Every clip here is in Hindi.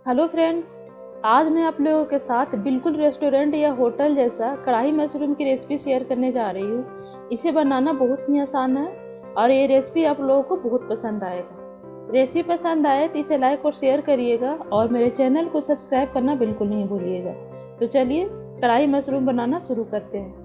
हेलो फ्रेंड्स, आज मैं आप लोगों के साथ बिल्कुल रेस्टोरेंट या होटल जैसा कढ़ाई मशरूम की रेसिपी शेयर करने जा रही हूँ। इसे बनाना बहुत ही आसान है और ये रेसिपी आप लोगों को बहुत पसंद आएगा। रेसिपी पसंद आए तो इसे लाइक और शेयर करिएगा और मेरे चैनल को सब्सक्राइब करना बिल्कुल नहीं भूलिएगा। तो चलिए कढ़ाई मशरूम बनाना शुरू करते हैं।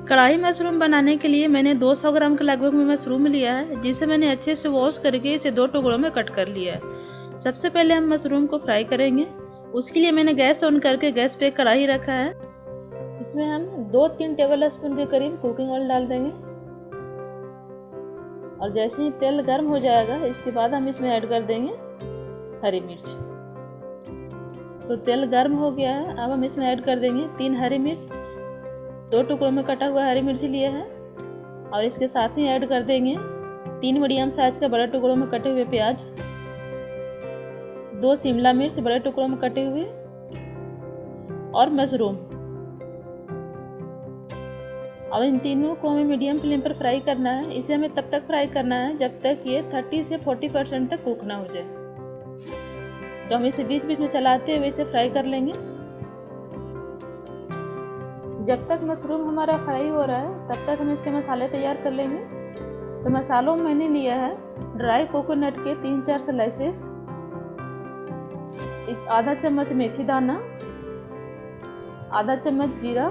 कढ़ाई मशरूम बनाने के लिए मैंने 200 ग्राम के लगभग में मशरूम लिया है, जिसे मैंने अच्छे से वॉश करके इसे 2 टुकड़ों में कट कर लिया है। सबसे पहले हम मशरूम को फ्राई करेंगे। उसके लिए मैंने गैस ऑन करके गैस पे कढ़ाई रखा है। इसमें हम 2-3 टेबल स्पून के करीब कुकिंग ऑयल डाल देंगे और जैसे ही तेल गर्म हो जाएगा इसके बाद हम इसमें ऐड कर देंगे हरी मिर्च। तो तेल गर्म हो गया है, अब हम इसमें ऐड कर देंगे 3 हरी मिर्च। 2 टुकड़ों में कटा हुआ हरी मिर्च लिया है और इसके साथ ही ऐड कर देंगे 3 मीडियम साइज के बड़े टुकड़ों में कटे हुए प्याज, 2 शिमला मिर्च बड़े टुकड़ों में कटे हुए और मशरूम। अब इन तीनों को हमें मीडियम फ्लेम पर फ्राई करना है। इसे हमें तब तक फ्राई करना है जब तक ये 30 से 40% तक कुक ना हो जाए। तो हम इसे बीच बीच में चलाते हुए इसे फ्राई कर लेंगे। जब तक मशरूम हमारा फ्राई हो रहा है तब तक हम इसके मसाले तैयार कर लेंगे। तो मसालों में मैंने लिया है ड्राई कोकोनट के 3-4 स्लाइसेस, इस आधा चम्मच मेथी दाना, आधा चम्मच जीरा,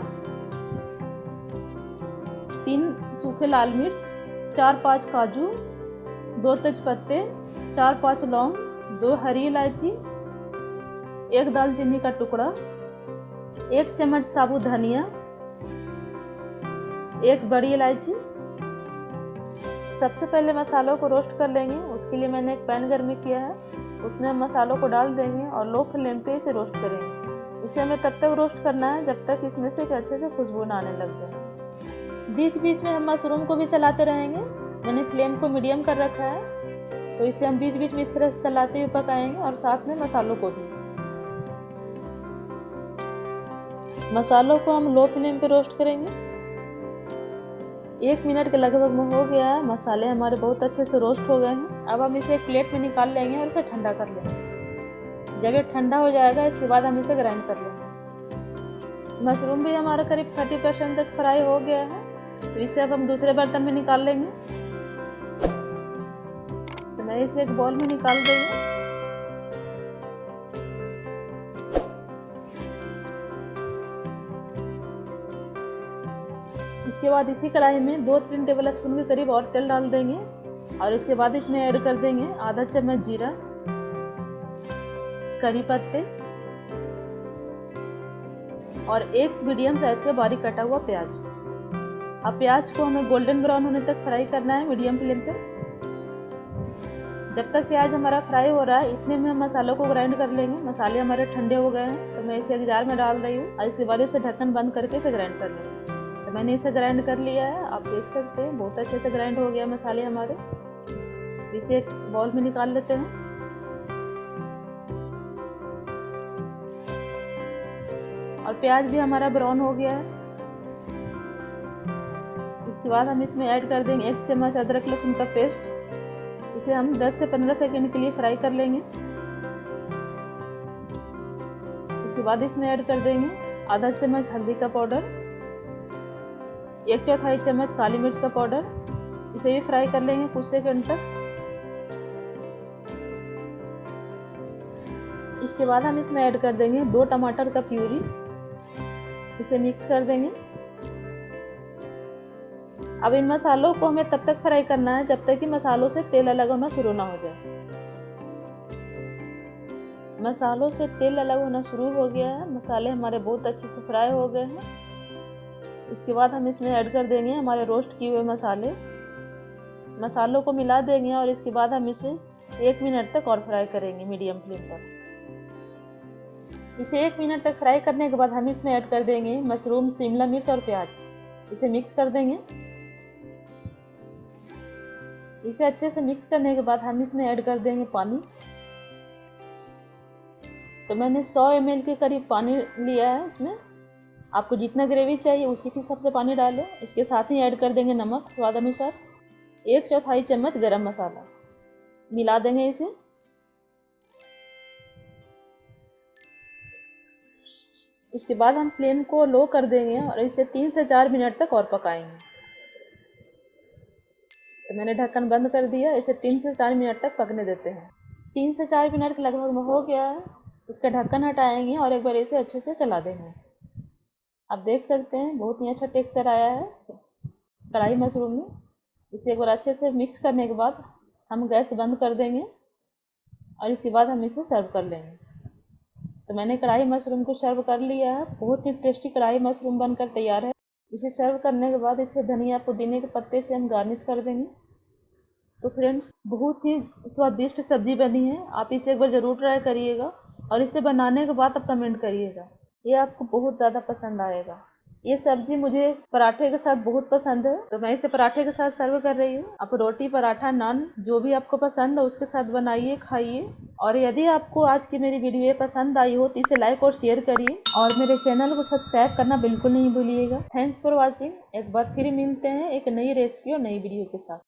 3 सूखे लाल मिर्च, 4-5 काजू, 2 तेजपत्ते, 4-5 लौंग, 2 हरी इलायची, 1 दालचीनी का टुकड़ा, 1 चम्मच साबुत धनिया, 1 बड़ी इलायची। सबसे पहले मसालों को रोस्ट कर लेंगे। उसके लिए मैंने एक पैन गर्म किया है, उसमें हम मसालों को डाल देंगे और लो फ्लेम पे इसे रोस्ट करेंगे। इसे हमें तब तक रोस्ट करना है जब तक इसमें से अच्छे से खुशबू ना आने लग जाए। बीच बीच में हम मशरूम को भी चलाते रहेंगे। मैंने फ्लेम को मीडियम कर रखा है, तो इसे हम बीच बीच में इस तरह से चलाते हुए पकाएंगे और साथ में मसालों को भी। मसालों को हम लो फ्लेम पे रोस्ट करेंगे। 1 मिनट के लगभग में हो गया है। मसाले हमारे बहुत अच्छे से रोस्ट हो गए हैं। अब हम इसे एक प्लेट में निकाल लेंगे और इसे ठंडा कर लेंगे। जब ये ठंडा हो जाएगा इसके बाद हम इसे ग्राइंड कर लेंगे। मशरूम भी हमारा करीब 30% तक फ्राई हो गया है, तो इसे अब हम दूसरे बर्तन में निकाल लेंगे। तो मैं इसे एक बाउल में निकाल देंगे। इसके बाद इसी कढ़ाई में 2-3 टेबल स्पून के करीब और तेल डाल देंगे और इसके बाद इसमें ऐड कर देंगे आधा चम्मच जीरा, करी पत्ते और 1 मीडियम साइज का बारीक कटा हुआ प्याज। अब प्याज को हमें गोल्डन ब्राउन होने तक फ्राई करना है मीडियम फ्लेम पर। जब तक प्याज हमारा फ्राई हो रहा है इतने में हम मसालों को ग्राइंड कर लेंगे। मसाले हमारे ठंडे हो गए हैं, तो मैं इसे एक जार में डाल रही हूँ और इसके बाद इसे ढक्कन बंद करके इसे ग्राइंड कर लेंगे। तो मैंने इसे ग्राइंड कर लिया है, आप देख सकते हैं बहुत अच्छे से ग्राइंड हो गया मसाले हमारे। इसे एक बाउल में निकाल लेते हैं। और प्याज भी हमारा ब्राउन हो गया है। इसके बाद हम इसमें ऐड कर देंगे 1 चम्मच अदरक लहसुन का पेस्ट। इसे हम 10 से 15 सेकंड के लिए फ्राई कर लेंगे। इसके बाद इसमें ऐड कर देंगे आधा चम्मच हल्दी का पाउडर, 1/4 चम्मच काली मिर्च का पाउडर। इसे भी फ्राई कर लेंगे कुछ सेकंड तक। इसके बाद हम इसमें ऐड कर देंगे 2 टमाटर का प्यूरी। इसे मिक्स कर देंगे। अब इन मसालों को हमें तब तक फ्राई करना है जब तक कि मसालों से तेल अलग होना शुरू ना हो जाए। मसालों से तेल अलग होना शुरू हो गया है, मसाले हमारे बहुत अच्छे से फ्राई हो गए हैं। इसके बाद हम इसमें ऐड कर देंगे हमारे रोस्ट किए हुए मसाले। मसालों को मिला देंगे और इसके बाद हम इसे 1 मिनट तक और फ्राई करेंगे मीडियम फ्लेम पर। इसे 1 मिनट तक फ्राई करने के बाद हम इसमें ऐड कर देंगे मशरूम, शिमला मिर्च और प्याज। इसे मिक्स कर देंगे। इसे अच्छे से मिक्स करने के बाद हम इसमें ऐड कर देंगे पानी। तो मैंने 100 ml के करीब पानी लिया है इसमें। आपको जितना ग्रेवी चाहिए उसी के हिसाब से पानी डालें। इसके साथ ही ऐड कर देंगे नमक स्वाद अनुसार, 1/4 चम्मच गरम मसाला, मिला देंगे इसे। इसके बाद हम फ्लेम को लो कर देंगे और इसे 3 से 4 मिनट तक और पकाएंगे। तो मैंने ढक्कन बंद कर दिया, इसे 3 से 4 मिनट तक पकने देते हैं। 3 से 4 मिनट के लगभग हो गया है। इसका ढक्कन हटाएंगे और एक बार इसे अच्छे से चला देंगे। आप देख सकते हैं बहुत ही अच्छा टेक्सचर आया है कढ़ाई मशरूम में। इसे एक बार अच्छे से मिक्स करने के बाद हम गैस बंद कर देंगे और इसके बाद हम इसे सर्व कर लेंगे। तो मैंने कढ़ाई मशरूम को सर्व कर लिया है। बहुत ही टेस्टी कढ़ाई मशरूम बनकर तैयार है। इसे सर्व करने के बाद इसे धनिया पुदीने के पत्ते से हम गार्निश कर देंगे। तो फ्रेंड्स, बहुत ही स्वादिष्ट सब्जी बनी है। आप इसे एक बार ज़रूर ट्राई करिएगा और इसे बनाने के बाद आप कमेंट करिएगा। ये आपको बहुत ज़्यादा पसंद आएगा। ये सब्जी मुझे पराठे के साथ बहुत पसंद है, तो मैं इसे पराठे के साथ सर्व कर रही हूँ। आप रोटी, पराठा, नान जो भी आपको पसंद है उसके साथ बनाइए, खाइए। और यदि आपको आज की मेरी वीडियो पसंद आई हो तो इसे लाइक और शेयर करिए और मेरे चैनल को सब्सक्राइब करना बिल्कुल नहीं भूलिएगा। Thanks for watching. एक बार फिर मिलते हैं एक नई रेसिपी और नई वीडियो के साथ।